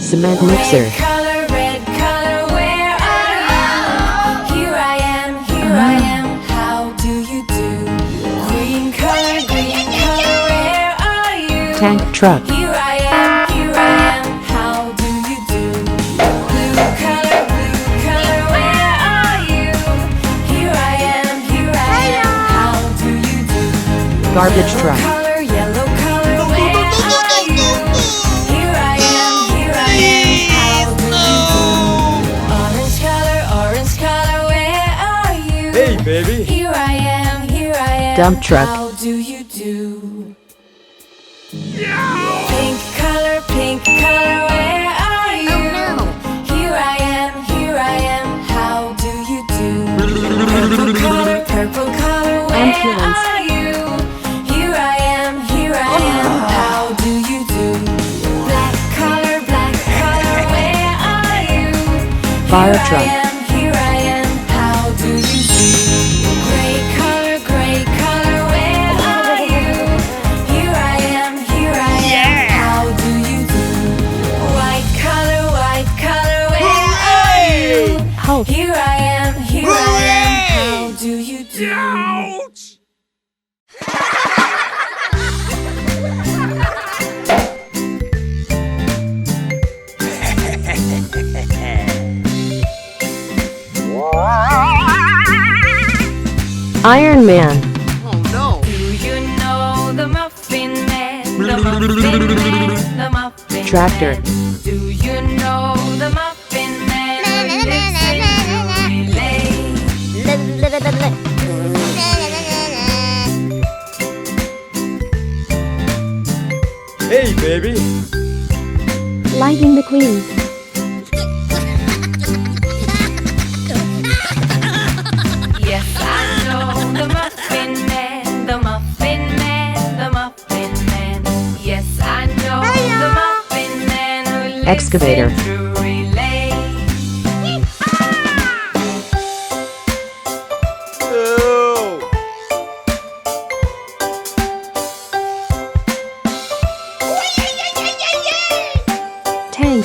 Cement mixer. Red color, where are you? Here I am, how do you do? Green color, where are you? Tank truck. Here I am, how do you do? Blue color, where are you? Here I am, how do you do? Garbage truck. Yellow color, where are you? Here I am, how do you do? Orange color, where are you? Hey, baby. Here I am, Dump truck. how do you do? Pink color, where are you? Here I am, how do you do? Purple color, where Ambulance. are you? Here I am, how do you do? Black color, where are you? Fire truck. Here I am, how do you do? Gray color, where are you? Here I am, how do you do? White color, where are you? Hulk. Here I am, how do you do? Ouch! Iron Man. Oh no! Do you know the Muffin Man? The Muffin Man, the Muffin Tractor. Man. Do you know the Muffin Man who lives in the relay? Hey, baby. Lightning McQueen. Yes, I know the Muffin Man, the Muffin Man, the Muffin Man. Yes, I know the Muffin Man who lives Excavator. in the relay. No! Tank.